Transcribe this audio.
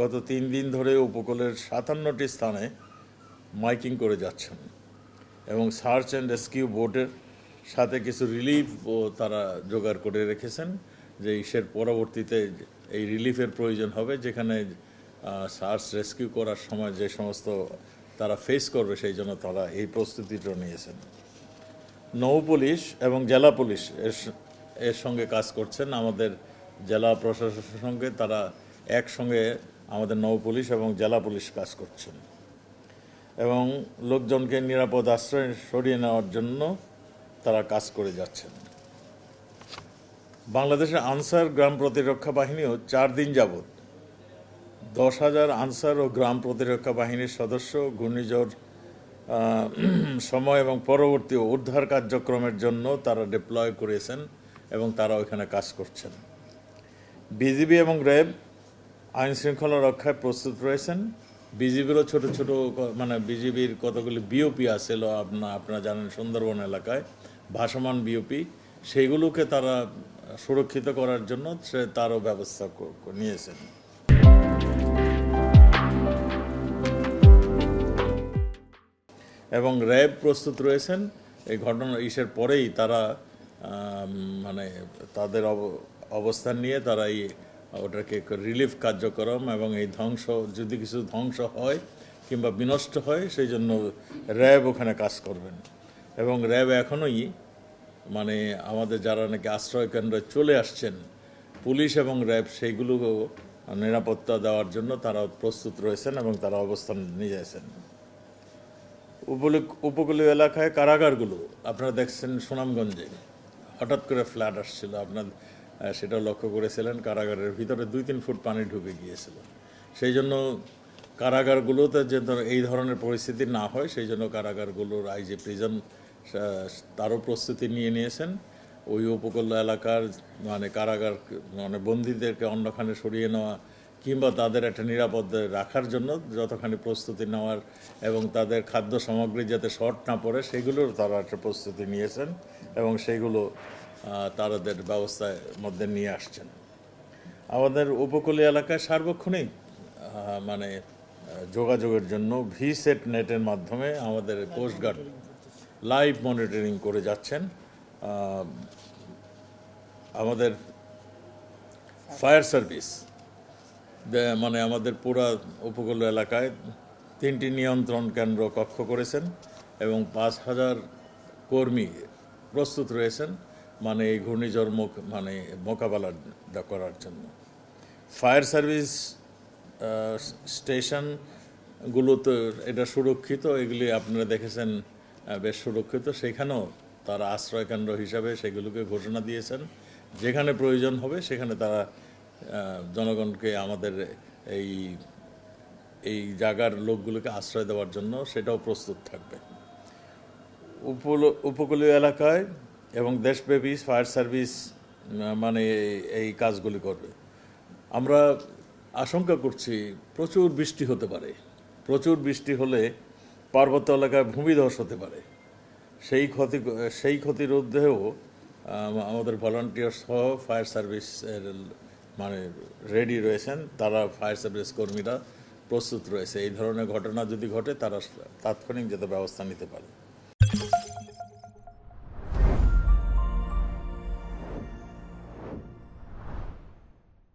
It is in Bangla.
গত 3 দিন ধরে উপকূলের 57টি স্থানে মাইকিং করে যাচ্ছেন এবং সার্চ অ্যান্ড রেস্কিউ বোটের সাথে কিছু রিলিফও তারা জোগাড় করে রেখেছেন, যে ইসের পরবর্তীতে এই রিলিফের প্রয়োজন হবে, যেখানে সার্চ রেস্কিউ করার সময় যে সমস্ত তারা ফেস করবে সেই জন্য তারা এই প্রস্তুতিটা নিয়েছেন। নৌ পুলিশ এবং জেলা পুলিশ এর সঙ্গে কাজ করছেন। আমাদের জেলা প্রশাসনের সঙ্গে তারা একসঙ্গে আমাদের নৌ পুলিশ এবং জেলা পুলিশ কাজ করছেন এবং লোকজনকে নিরাপদ আশ্রয়ে সরিয়ে নেওয়ার জন্য তারা কাজ করে যাচ্ছেন। বাংলাদেশের আনসার গ্রাম প্রতিরক্ষা বাহিনীও 4 দিন যাবৎ 10,000 আনসার ও গ্রাম প্রতিরক্ষা বাহিনীর সদস্য ঘূর্ণিঝড় সময় এবং পরবর্তী উদ্ধার কার্যক্রমের জন্য তারা ডিপ্লয় করেছেন এবং তারা ওইখানে কাজ করছেন। বিজিবি এবং র্যাব আইন শৃঙ্খলা রক্ষায় প্রস্তুত রয়েছেন। বিজিবিরও ছোট ছোট বিজিবির কতগুলি বিওপি আছিল আপনারা জানেন সুন্দরবন এলাকায় ভাসমান বিওপি, সেইগুলোকে তারা সুরক্ষিত করার জন্য তারও ব্যবস্থা নিয়েছেন। এবং র্যাব প্রস্তুত রয়েছেন। এই ঘটনা ইসের পরেই তারা তাদের অবস্থান নিয়ে তারা ওটাকে রিলিফ কার্যক্রম এবং এই যদি কিছু ধ্বংস হয় কিংবা বিনষ্ট হয় সেই জন্য র্যাব ওখানে কাজ করবেন। এবং র্যাব এখনোই আমাদের যারা নাকি আশ্রয় কেন্দ্রে চলে আসছেন, পুলিশ এবং র্যাব সেইগুলো নিরাপত্তা দেওয়ার জন্য তারা প্রস্তুত রয়েছেন এবং তারা অবস্থান নিয়েছেন। উপকূলীয় এলাকায় কারাগারগুলো আপনারা দেখছেন, সুনামগঞ্জে হঠাৎ করে ফ্ল্যাট আসছিল, আপনার সেটা লক্ষ্য করেছিলেন। কারাগারের ভিতরে 2-3 ফুট পানি ঢুকে গিয়েছিল। সেই জন্য কারাগারগুলোতে যে এই ধরনের পরিস্থিতি না হয় সেই জন্য কারাগারগুলোর আইজি প্রিজন তারও প্রস্তুতি নিয়েছেন। ওই উপকূল এলাকার কারাগার বন্দীদেরকে অন্যখানে সরিয়ে নেওয়া কিংবা তাদের একটা নিরাপদ রাখার জন্য যতখানি প্রস্তুতি নেওয়ার এবং তাদের খাদ্য সামগ্রী যাতে শর্ট না পড়ে সেগুলোর তারা একটা প্রস্তুতি নিয়েছেন এবং সেইগুলো তাদের ব্যবস্থার মধ্যে নিয়ে আসছেন। আমাদের উপকূলীয় এলাকায় সার্বক্ষণিক যোগাযোগের জন্য ভিসেট নেটের মাধ্যমে আমাদের কোস্টগার্ড লাইভ মনিটরিং করে যাচ্ছেন। আমাদের ফায়ার সার্ভিস আমাদের পুরা উপকূল এলাকায় 3টি নিয়ন্ত্রণ কেন্দ্র কক্ষ করেছেন এবং 5,000 কর্মী প্রস্তুত রয়েছেন এই ঘূর্ণিঝড় মোকাবেলা করার জন্য। ফায়ার সার্ভিস স্টেশনগুলো তো এটা সুরক্ষিত, এগুলি আপনারা দেখেছেন বেশ সুরক্ষিত। সেখানেও তারা আশ্রয় কেন্দ্র হিসাবে সেগুলোকে ঘোষণা দিয়েছেন। যেখানে প্রয়োজন হবে সেখানে তারা জনগণকে আমাদের এই জায়গার লোকগুলোকে আশ্রয় দেওয়ার জন্য সেটাও প্রস্তুত থাকবে। উপকূলীয় এলাকায় এবং দেশব্যাপী ফায়ার সার্ভিস এই কাজগুলি করবে। আমরা আশঙ্কা করছি প্রচুর বৃষ্টি হতে পারে। প্রচুর বৃষ্টি হলে পার্বত্য এলাকায় ভূমিধস হতে পারে। সেই ক্ষতি রোধেও আমাদের ভলান্টিয়ার সহ ফায়ার সার্ভিসের রেডি রয়েছেন। তারা ফায়ার সার্ভিস কর্মীরা প্রস্তুত রয়েছে। এই ধরনের ঘটনা যদি ঘটে তারা তাৎক্ষণিক যাতে ব্যবস্থা নিতে পারে।